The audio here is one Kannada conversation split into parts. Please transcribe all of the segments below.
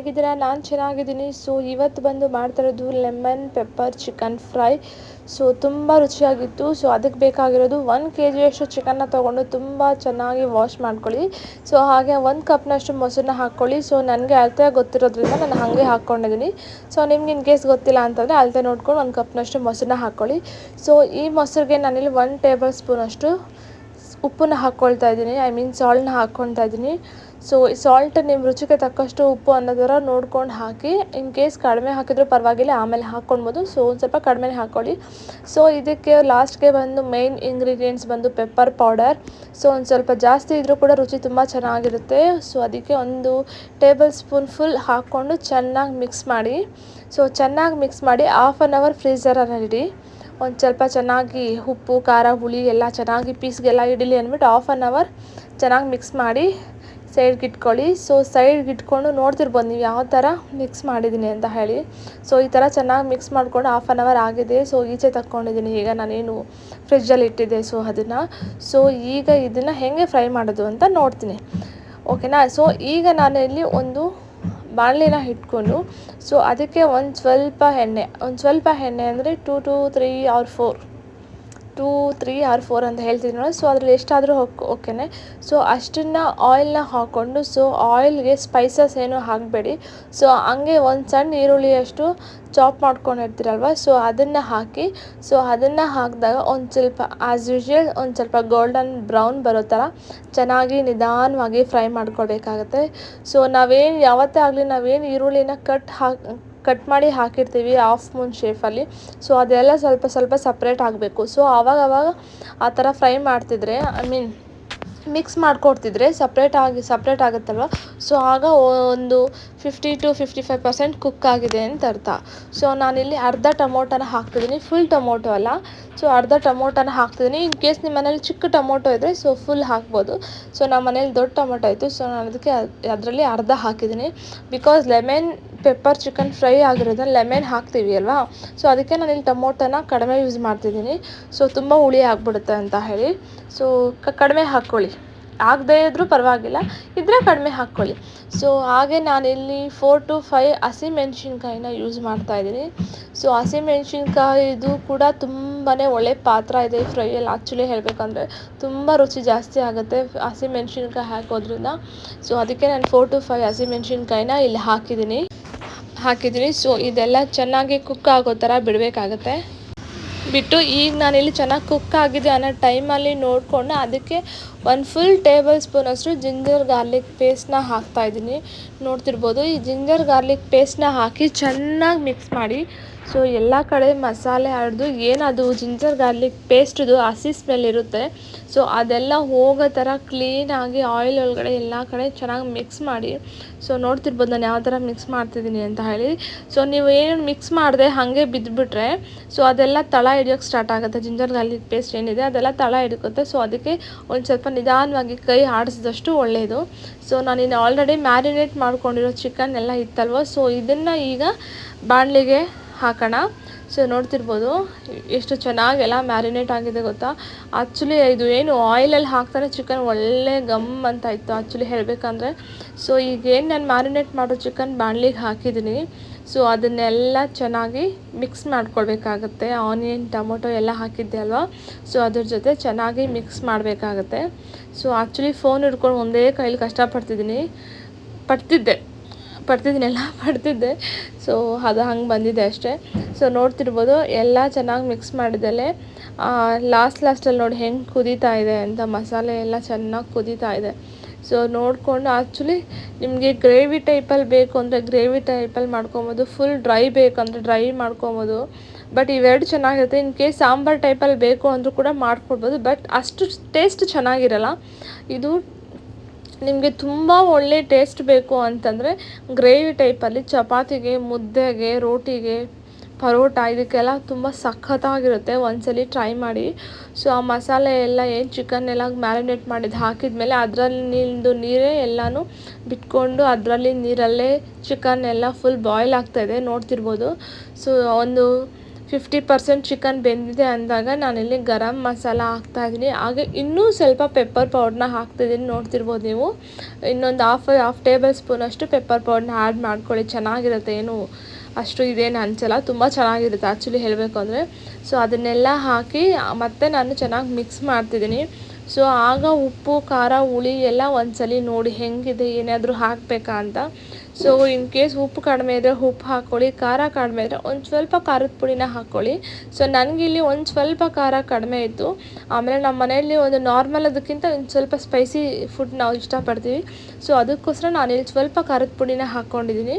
ಹೇಗಿದ್ದೀರಾ? ನಾನು ಚೆನ್ನಾಗಿದ್ದೀನಿ. ಸೊ ಇವತ್ತು ಬಂದು ಮಾಡ್ತಾ ಇರೋದು lemon pepper chicken fry. So ತುಂಬ ರುಚಿಯಾಗಿತ್ತು. ಸೊ ಅದಕ್ಕೆ ಬೇಕಾಗಿರೋದು 1 kg ಚಿಕನ್ನ ತೊಗೊಂಡು ತುಂಬ ಚೆನ್ನಾಗಿ ವಾಶ್ ಮಾಡ್ಕೊಳ್ಳಿ. ಸೊ ಹಾಗೆ 1 ಕಪ್ನಷ್ಟು ಮೊಸರನ್ನ ಹಾಕ್ಕೊಳ್ಳಿ. ಸೊ ನನಗೆ ಅಳತೆ ಗೊತ್ತಿರೋದ್ರಿಂದ ನಾನು ಹಾಗೆ ಹಾಕ್ಕೊಂಡಿದ್ದೀನಿ. ಸೊ ನಿಮ್ಗೆ ಇನ್ ಕೇಸ್ ಗೊತ್ತಿಲ್ಲ ಅಂತಂದರೆ ಅಳತೆ ನೋಡ್ಕೊಂಡು 1 ಕಪ್ನಷ್ಟು ಮೊಸರನ್ನ ಹಾಕ್ಕೊಳ್ಳಿ. ಸೊ ಈ ಮೊಸರಿಗೆ ನಾನಿಲ್ಲಿ 1 ಟೇಬಲ್ ಸ್ಪೂನಷ್ಟು ಉಪ್ಪನ್ನ ಹಾಕ್ಕೊಳ್ತಾ ಇದ್ದೀನಿ. ಸಾಲ್ಟ್ನ ಹಾಕ್ಕೊಳ್ತಾ ಇದ್ದೀನಿ. ಸೊ ಈ ಸಾಲ್ಟ್ ನಿಮ್ಮ ರುಚಿಗೆ ತಕ್ಕಷ್ಟು ಉಪ್ಪು ಅನ್ನೋದರ ನೋಡ್ಕೊಂಡು ಹಾಕಿ. ಇನ್ ಕೇಸ್ ಕಡಿಮೆ ಹಾಕಿದ್ರೂ ಪರವಾಗಿಲ್ಲ, ಆಮೇಲೆ ಹಾಕ್ಕೊಳ್ಬೋದು. ಸೊ ಒಂದು ಸ್ವಲ್ಪ ಕಡಿಮೆನೇ ಹಾಕ್ಕೊಳ್ಳಿ. ಸೊ ಇದಕ್ಕೆ ಲಾಸ್ಟ್ಗೆ ಬಂದು ಮೇನ್ ಇಂಗ್ರೀಡಿಯೆಂಟ್ಸ್ ಬಂದು ಪೆಪ್ಪರ್ ಪೌಡರ್. ಸೊ ಒಂದು ಸ್ವಲ್ಪ ಜಾಸ್ತಿ ಇದ್ದರೂ ಕೂಡ ರುಚಿ ತುಂಬ ಚೆನ್ನಾಗಿರುತ್ತೆ. ಸೊ ಅದಕ್ಕೆ 1 ಟೇಬಲ್ ಸ್ಪೂನ್ ಫುಲ್ ಹಾಕ್ಕೊಂಡು ಚೆನ್ನಾಗಿ ಮಿಕ್ಸ್ ಮಾಡಿ. ಸೊ ಚೆನ್ನಾಗಿ ಮಿಕ್ಸ್ ಮಾಡಿ 1/2 hour ಫ್ರೀಝರಲ್ಲಿ ಇಡಿ. ಒಂದು ಸ್ವಲ್ಪ ಚೆನ್ನಾಗಿ ಉಪ್ಪು ಖಾರ ಹುಳಿ ಎಲ್ಲ ಚೆನ್ನಾಗಿ ಪೀಸ್ಗೆಲ್ಲ ಇಡಲಿ ಅಂದ್ಬಿಟ್ಟು 1/2 hour ಚೆನ್ನಾಗಿ ಮಿಕ್ಸ್ ಮಾಡಿ ಸೈಡ್ಗೆ ಇಟ್ಕೊಳ್ಳಿ. ಸೊ ಸೈಡ್ಗೆ ಇಟ್ಕೊಂಡು ನೋಡ್ತಿರ್ಬೋದು ನೀವು ಯಾವ ಥರ ಮಿಕ್ಸ್ ಮಾಡಿದ್ದೀನಿ ಅಂತ ಹೇಳಿ. ಸೊ ಈ ಥರ ಚೆನ್ನಾಗಿ ಮಿಕ್ಸ್ ಮಾಡಿಕೊಂಡು 1/2 hour ಆಗಿದೆ. ಸೊ ಈಚೆ ತಕ್ಕೊಂಡಿದ್ದೀನಿ. ಈಗ ನಾನೇನು ಫ್ರಿಜ್ಜಲ್ಲಿ ಇಟ್ಟಿದ್ದೆ ಸೊ ಅದನ್ನು. ಸೊ ಈಗ ಇದನ್ನು ಹೇಗೆ ಫ್ರೈ ಮಾಡೋದು ಅಂತ ನೋಡ್ತೀನಿ, ಓಕೆನಾ. ಸೊ ಈಗ ನಾನು ಇಲ್ಲಿ ಒಂದು ಬಾಣಲಿನ ಇಟ್ಕೊಂಡು ಸೊ ಅದಕ್ಕೆ ಒಂದು ಸ್ವಲ್ಪ ಎಣ್ಣೆ ಅಂದರೆ 2 to 3 or 4 ಅಂತ ಹೇಳ್ತೀನಿ ನೋಡಿ. ಸೊ ಅದರಲ್ಲಿ ಎಷ್ಟಾದರೂ ಓಕೆನೆ. ಸೊ ಅಷ್ಟನ್ನು ಆಯಿಲ್ನ ಹಾಕ್ಕೊಂಡು, ಸೊ ಆಯಿಲ್ಗೆ ಸ್ಪೈಸಸ್ ಏನೂ ಹಾಕಬೇಡಿ. ಸೊ ಹಂಗೆ ಒಂದು ಸಣ್ಣ ಈರುಳ್ಳಿಯಷ್ಟು ಚಾಪ್ ಮಾಡ್ಕೊಂಡಿರ್ತೀರಲ್ವ, ಸೊ ಅದನ್ನು ಹಾಕಿ. ಸೊ ಅದನ್ನು ಹಾಕಿದಾಗ ಒಂದು ಸ್ವಲ್ಪ ಆ್ಯಸ್ ಯೂಶ್ವಲ್ ಒಂದು ಸ್ವಲ್ಪ ಗೋಲ್ಡನ್ ಬ್ರೌನ್ ಬರೋ ಥರ ಚೆನ್ನಾಗಿ ನಿಧಾನವಾಗಿ ಫ್ರೈ ಮಾಡ್ಕೊಳ್ಬೇಕಾಗತ್ತೆ. ಸೊ ಯಾವತ್ತೇ ಆಗಲಿ ನಾವೇನು ಈರುಳ್ಳಿನ ಕಟ್ ಮಾಡಿ ಹಾಕಿರ್ತೀವಿ ಹಾಫ್ ಮೂನ್ ಶೇಫಲ್ಲಿ, ಸೊ ಅದೆಲ್ಲ ಸ್ವಲ್ಪ ಸಪ್ರೇಟ್ ಆಗಬೇಕು. ಸೊ ಆವಾಗ ಆ ಥರ ಫ್ರೈ ಮಾಡ್ತಿದ್ರೆ ಮಿಕ್ಸ್ ಮಾಡ್ಕೊಡ್ತಿದ್ರೆ ಸಪ್ರೇಟ್ ಆಗುತ್ತಲ್ವ. ಸೊ ಆಗ ಒಂದು 50 to 55% ಕುಕ್ ಆಗಿದೆ ಅಂತ ಅರ್ಥ. ಸೊ ನಾನಿಲ್ಲಿ ಅರ್ಧ ಟೊಮೊಟೊನ ಹಾಕ್ತಿದ್ದೀನಿ, ಫುಲ್ ಟೊಮೊಟೊ ಅಲ್ಲ. ಸೊ ಅರ್ಧ ಟೊಮೊಟೊನ ಹಾಕ್ತಿದ್ದೀನಿ. ಇನ್ ಕೇಸ್ ನಿಮ್ಮ ಮನೇಲಿ ಚಿಕ್ಕ ಟೊಮೊಟೊ ಇದ್ದರೆ ಸೊ ಫುಲ್ ಹಾಕ್ಬೋದು. ಸೊ ನಮ್ಮ ಮನೇಲಿ ದೊಡ್ಡ ಟೊಮೊಟೊ ಇತ್ತು, ಸೊ ನಾನು ಅದಕ್ಕೆ ಅದರಲ್ಲಿ ಅರ್ಧ ಹಾಕಿದ್ದೀನಿ. Because lemon pepper chicken fry ಆಗಿರೋದ್ರಿಂದ ಲೆಮನ್ ಹಾಕ್ತೀವಿ ಅಲ್ವಾ, ಸೊ ಅದಕ್ಕೆ ನಾನಿಲ್ಲಿ ಟೊಮೊಟೊನ ಕಡಿಮೆ ಯೂಸ್ ಮಾಡ್ತಿದ್ದೀನಿ. ಸೊ ತುಂಬ ಹುಳಿ ಆಗಿಬಿಡುತ್ತೆ ಅಂತ ಹೇಳಿ. ಸೊ ಕಡಿಮೆ ಹಾಕ್ಕೊಳ್ಳಿ, ಆಗದೇ ಇದ್ದರೂ ಪರವಾಗಿಲ್ಲ, ಇದ್ದರೆ ಕಡಿಮೆ ಹಾಕ್ಕೊಳ್ಳಿ. ಸೊ ಹಾಗೆ ನಾನಿಲ್ಲಿ 4 to 5 ಹಸಿಮೆಣ್ಸಿನ್ಕಾಯಿನ ಯೂಸ್ ಮಾಡ್ತಾಯಿದ್ದೀನಿ. ಸೊ ಹಸಿಮೆಣ್ಸಿನ್ಕಾಯಿದು ಕೂಡ ತುಂಬಾ ಒಳ್ಳೆ ಪಾತ್ರ ಇದೆ ಈ ಫ್ರೈಯಲ್ಲಿ. ಆ್ಯಕ್ಚುಲಿ ಹೇಳಬೇಕಂದ್ರೆ ತುಂಬ ರುಚಿ ಜಾಸ್ತಿ ಆಗುತ್ತೆ ಹಸಿಮೆಣ್ಸಿನ್ಕಾಯಿ ಹಾಕೋದ್ರಿಂದ. ಸೊ ಅದಕ್ಕೆ ನಾನು 4 to 5 ಹಸಿಮೆಣ್ಸಿನ್ಕಾಯಿನ ಇಲ್ಲಿ ಹಾಕಿದ್ದೀನಿ. ಸೊ ಇದೆಲ್ಲ ಚೆನ್ನಾಗಿ ಕುಕ್ ಆಗೋ ಥರ ಬಿಡಬೇಕಾಗತ್ತೆ. ಬಿಟ್ಟು ಈಗ ನಾನಿಲ್ಲಿ ಚೆನ್ನಾಗಿ ಕುಕ್ ಆಗಿದೆ ಅನ್ನೋ ಟೈಮಲ್ಲಿ ನೋಡಿಕೊಂಡು ಅದಕ್ಕೆ 1 full ಟೇಬಲ್ ಸ್ಪೂನಷ್ಟು ಜಿಂಜರ್ ಗಾರ್ಲಿಕ್ ಪೇಸ್ಟ್ನ ಹಾಕ್ತಾಯಿದ್ದೀನಿ. ನೋಡ್ತಿರ್ಬೋದು, ಈ ಜಿಂಜರ್ ಗಾರ್ಲಿಕ್ ಪೇಸ್ಟ್ನ ಹಾಕಿ ಚೆನ್ನಾಗಿ ಮಿಕ್ಸ್ ಮಾಡಿ. ಸೊ ಎಲ್ಲ ಕಡೆ ಮಸಾಲೆ ಹರಿದು ಏನದು ಜಿಂಜರ್ ಗಾರ್ಲಿಕ್ ಪೇಸ್ಟ್ದು ಹಸಿ ಸ್ಮೆಲ್ ಇರುತ್ತೆ, ಸೊ ಅದೆಲ್ಲ ಹೋಗೋ ಥರ ಕ್ಲೀನಾಗಿ ಆಯಿಲ್ ಒಳಗಡೆ ಎಲ್ಲ ಕಡೆ ಚೆನ್ನಾಗಿ ಮಿಕ್ಸ್ ಮಾಡಿ. ಸೊ ನೋಡ್ತಿರ್ಬೋದು ನಾನು ಯಾವ ಥರ ಮಿಕ್ಸ್ ಮಾಡ್ತಿದ್ದೀನಿ ಅಂತ ಹೇಳಿ. ಸೊ ನೀವು ಏನು ಮಿಕ್ಸ್ ಮಾಡಿದೆ ಹಾಗೆ ಬಿದ್ದುಬಿಟ್ರೆ ಸೊ ಅದೆಲ್ಲ ತಳ ಹಿಡಿಯೋಕ್ಕೆ ಸ್ಟಾರ್ಟ್ ಆಗುತ್ತೆ. ಜಿಂಜರ್ ಗಾರ್ಲಿಕ್ ಪೇಸ್ಟ್ ಏನಿದೆ ಅದೆಲ್ಲ ತಳ ಹಿಡ್ಕೊತ್ತೆ. ಸೊ ಅದಕ್ಕೆ ಒಂದು ಸ್ವಲ್ಪ ನಿಧಾನವಾಗಿ ಕೈ ಆಡಿಸಿದಷ್ಟು ಒಳ್ಳೆಯದು. ಸೊ ನಾನಿನ್ನು ಆಲ್ರೆಡಿ ಮ್ಯಾರಿನೇಟ್ ಮಾಡ್ಕೊಂಡಿರೋ ಚಿಕನ್ ಎಲ್ಲ ಇತ್ತಲ್ವ, ಸೊ ಇದನ್ನು ಈಗ ಬಾಣಲಿಗೆ ಹಾಕೋಣ. ಸೊ ನೋಡ್ತಿರ್ಬೋದು ಎಷ್ಟು ಚೆನ್ನಾಗೆಲ್ಲ ಮ್ಯಾರಿನೇಟ್ ಆಗಿದೆ ಗೊತ್ತಾ. ಆ್ಯಕ್ಚುಲಿ ಇದು ಏನು ಆಯಿಲಲ್ಲಿ ಹಾಕ್ತಾನೆ ಚಿಕನ್ ಒಳ್ಳೆ ಗಮ್ ಅಂತ ಇತ್ತು ಆ್ಯಕ್ಚುಲಿ ಹೇಳಬೇಕಂದ್ರೆ. ಸೊ ಈಗೇನು ನಾನು ಮ್ಯಾರಿನೇಟ್ ಮಾಡೋ ಚಿಕನ್ ಬಾಣಲಿಗೆ ಹಾಕಿದ್ದೀನಿ. ಸೊ ಅದನ್ನೆಲ್ಲ ಚೆನ್ನಾಗಿ ಮಿಕ್ಸ್ ಮಾಡ್ಕೊಳ್ಬೇಕಾಗತ್ತೆ. ಆನಿಯನ್ ಟೊಮೊಟೊ ಎಲ್ಲ ಹಾಕಿದ್ದೆ ಅಲ್ವಾ, ಸೊ ಅದ್ರ ಜೊತೆ ಚೆನ್ನಾಗಿ ಮಿಕ್ಸ್ ಮಾಡಬೇಕಾಗತ್ತೆ. ಸೊ ಆ್ಯಕ್ಚುಲಿ ಫೋನ್ ಹಿಡ್ಕೊಂಡು ಒಂದೇ ಕೈಲಿ ಪಡ್ತಿದ್ದೆ. ಸೊ ಅದು ಹಂಗೆ ಬಂದಿದೆ ಅಷ್ಟೇ. ಸೊ ನೋಡ್ತಿರ್ಬೋದು ಎಲ್ಲ ಚೆನ್ನಾಗಿ ಮಿಕ್ಸ್ ಮಾಡಿದಲೆ ಲಾಸ್ಟಲ್ಲಿ ನೋಡಿ ಹೆಂಗೆ ಕುದೀತಾ ಇದೆ ಅಂತ. ಮಸಾಲೆ ಎಲ್ಲ ಚೆನ್ನಾಗಿ ಕುದೀತಾ ಇದೆ. ಸೊ ನೋಡಿಕೊಂಡು ಆ್ಯಕ್ಚುಲಿ ನಿಮಗೆ ಗ್ರೇವಿ ಟೈಪಲ್ಲಿ ಬೇಕು ಅಂದರೆ ಗ್ರೇವಿ ಟೈಪಲ್ಲಿ ಮಾಡ್ಕೊಬೋದು, ಫುಲ್ ಡ್ರೈ ಬೇಕಂದರೆ ಡ್ರೈ ಮಾಡ್ಕೊಬೋದು. ಬಟ್ ಇವೆರಡು ಚೆನ್ನಾಗಿರುತ್ತೆ. ಇನ್ ಕೇಸ್ ಸಾಂಬಾರು ಟೈಪಲ್ಲಿ ಬೇಕು ಅಂದರೂ ಕೂಡ ಮಾಡ್ಕೊಡ್ಬೋದು, ಬಟ್ ಅಷ್ಟು ಟೇಸ್ಟ್ ಚೆನ್ನಾಗಿರಲ್ಲ. ಇದು ನಿಮಗೆ ತುಂಬ ಒಳ್ಳೆ ಟೇಸ್ಟ್ ಬೇಕು ಅಂತಂದರೆ ಗ್ರೇವಿ ಟೈಪಲ್ಲಿ ಚಪಾತಿಗೆ, ಮುದ್ದೆಗೆ, ರೋಟಿಗೆ, ಪರೋಟ ಇದಕ್ಕೆಲ್ಲ ತುಂಬ ಸಖತ್ತಾಗಿರುತ್ತೆ. ಒಂದ್ಸಲಿ ಟ್ರೈ ಮಾಡಿ. ಸೊ ಆ ಮಸಾಲೆ ಎಲ್ಲ ಏನು ಚಿಕನ್ ಎಲ್ಲ ಮ್ಯಾರಿನೇಟ್ ಮಾಡಿದ್ದು ಹಾಕಿದ್ಮೇಲೆ ಅದರಲ್ಲಿ ನೀರೇ ಎಲ್ಲನೂ ಬಿಟ್ಕೊಂಡು ಅದರಲ್ಲಿ ನೀರಲ್ಲೇ ಚಿಕನ್ ಎಲ್ಲ ಫುಲ್ ಬಾಯ್ಲ್ ಆಗ್ತಾಯಿದೆ ನೋಡ್ತಿರ್ಬೋದು. ಸೊ ಒಂದು 50% ಚಿಕನ್ ಬೆಂದಿದೆ ಅಂದಾಗ ನಾನಿಲ್ಲಿ ಗರಂ ಮಸಾಲ ಹಾಕ್ತಾಯಿದ್ದೀನಿ. ಹಾಗೆ ಇನ್ನೂ ಸ್ವಲ್ಪ ಪೆಪ್ಪರ್ ಪೌಡ್ರನ್ನ ಹಾಕ್ತಿದ್ದೀನಿ, ನೋಡ್ತಿರ್ಬೋದು ನೀವು. ಇನ್ನೊಂದು ಹಾಫ್ ಟೇಬಲ್ ಸ್ಪೂನಷ್ಟು ಪೆಪ್ಪರ್ ಪೌಡ್ರನ್ನ ಆ್ಯಡ್ ಮಾಡ್ಕೊಳ್ಳಿ, ಚೆನ್ನಾಗಿರುತ್ತೆ. ಏನು ಅಷ್ಟು ಇದೇನು ಅನಿಸಲ್ಲ, ತುಂಬ ಚೆನ್ನಾಗಿರುತ್ತೆ ಆ್ಯಕ್ಚುಲಿ ಹೇಳಬೇಕು ಅಂದರೆ. ಸೊ ಅದನ್ನೆಲ್ಲ ಹಾಕಿ ಮತ್ತೆ ನಾನು ಚೆನ್ನಾಗಿ ಮಿಕ್ಸ್ ಮಾಡ್ತಿದ್ದೀನಿ. ಸೊ ಆಗ ಉಪ್ಪು ಖಾರ ಹುಳಿ ಎಲ್ಲ ಒಂದ್ಸಲಿ ನೋಡಿ ಹೆಂಗಿದೆ, ಏನಾದರೂ ಹಾಕಬೇಕಾ ಅಂತ. ಸೊ ಇನ್ ಕೇಸ್ ಉಪ್ಪು ಕಡಿಮೆ ಇದ್ದರೆ ಉಪ್ಪು ಹಾಕ್ಕೊಳ್ಳಿ, ಖಾರ ಕಡಿಮೆ ಇದ್ದರೆ ಒಂದು ಸ್ವಲ್ಪ ಖಾರದ ಪುಡಿನ ಹಾಕ್ಕೊಳ್ಳಿ. ಸೊ ನನಗಿಲ್ಲಿ ಒಂದು ಸ್ವಲ್ಪ ಖಾರ ಕಡಿಮೆ ಇತ್ತು. ಆಮೇಲೆ ನಮ್ಮ ಮನೆಯಲ್ಲಿ ಒಂದು ನಾರ್ಮಲ್ ಅದಕ್ಕಿಂತ ಒಂದು ಸ್ವಲ್ಪ ಸ್ಪೈಸಿ ಫುಡ್ ನಾವು ಇಷ್ಟಪಡ್ತೀವಿ. ಸೊ ಅದಕ್ಕೋಸ್ಕರ ನಾನಿಲ್ಲಿ ಸ್ವಲ್ಪ ಖಾರದ ಪುಡಿನ ಹಾಕ್ಕೊಂಡಿದ್ದೀನಿ.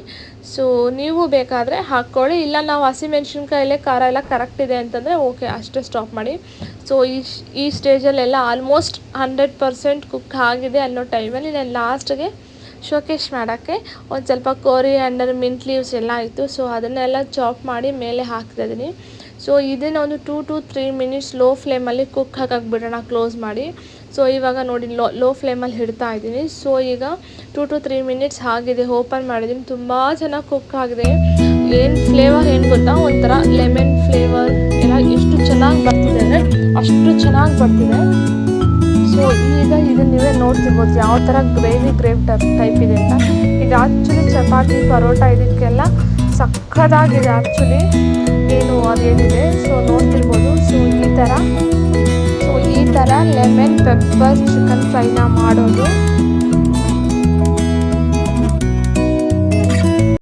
ಸೊ ನೀವು ಬೇಕಾದರೆ ಹಾಕ್ಕೊಳ್ಳಿ, ಇಲ್ಲ ನಾವು ಹಸಿಮೆಣ್ಸಿನ್ಕಾಯಲ್ಲೇ ಖಾರ ಎಲ್ಲ ಕರೆಕ್ಟ್ ಇದೆ ಅಂತಂದರೆ ಓಕೆ, ಅಷ್ಟೇ ಸ್ಟಾಪ್ ಮಾಡಿ. ಸೊ ಈ ಸ್ಟೇಜಲ್ಲೆಲ್ಲ ಆಲ್ಮೋಸ್ಟ್ 100% ಕುಕ್ ಆಗಿದೆ ಅನ್ನೋ ಟೈಮಲ್ಲಿ ನಾನು ಲಾಸ್ಟ್ಗೆ ಶೋಕೇಶ್ ಮಾಡೋಕ್ಕೆ ಒಂದು ಸ್ವಲ್ಪ ಕೊರಿಯಾಂಡರ್, ಮಿಂಟ್ ಲೀವ್ಸ್ ಎಲ್ಲ ಇತ್ತು. ಸೊ ಅದನ್ನೆಲ್ಲ ಚಾಪ್ ಮಾಡಿ ಮೇಲೆ ಹಾಕ್ತಾಯಿದ್ದೀನಿ. ಸೊ ಇದನ್ನು ಒಂದು 2 to 3 ಮಿನಿಟ್ಸ್ ಲೋ ಫ್ಲೇಮಲ್ಲಿ ಕುಕ್ ಹಾಕಕ್ಕೆ ಬಿಡೋಣ, ಕ್ಲೋಸ್ ಮಾಡಿ. ಸೊ ಇವಾಗ ನೋಡಿ ಲೋ ಫ್ಲೇಮಲ್ಲಿ ಇಡ್ತಾ ಇದ್ದೀನಿ. ಸೊ ಈಗ 2 to 3 ಮಿನಿಟ್ಸ್ ಆಗಿದೆ, ಓಪನ್ ಮಾಡಿದ್ದೀನಿ. ತುಂಬ ಚೆನ್ನಾಗಿ ಕುಕ್ ಆಗಿದೆ. ಏನು ಫ್ಲೇವರ್ ಏನು ಗೊತ್ತಾ, ಒಂಥರ ಲೆಮನ್ ಫ್ಲೇವರ್ ಎಲ್ಲ ಎಷ್ಟು ಚೆನ್ನಾಗಿ ಬರ್ತಿದೆ ಅಂದರೆ ಅಷ್ಟು ಚೆನ್ನಾಗಿ ಬರ್ತಿದೆ. ಸೊ ಈಗ ಇದನ್ನು ನೀವೇ ನೋಡ್ತಿರ್ಬೋದು ಯಾವ ಥರ ಗ್ರೇವಿ ಟೈಪ್ ಇದೆ ಅಂತ. ಇದು ಆ್ಯಕ್ಚುಲಿ ಚಪಾತಿ ಪರೋಟ ಇದಕ್ಕೆಲ್ಲ ಸಕ್ಕತ್ತಾಗಿದೆ ಆ್ಯಕ್ಚುಲಿ, ಏನು ಅದೇನಿದೆ. ಸೊ ನೋಡ್ತಿರ್ಬೋದು. ಸೊ ಈ ಥರ ಲೆಮನ್ ಪೆಪ್ಪರ್ ಚಿಕನ್ ಫ್ರೈನ ಮಾಡೋದು.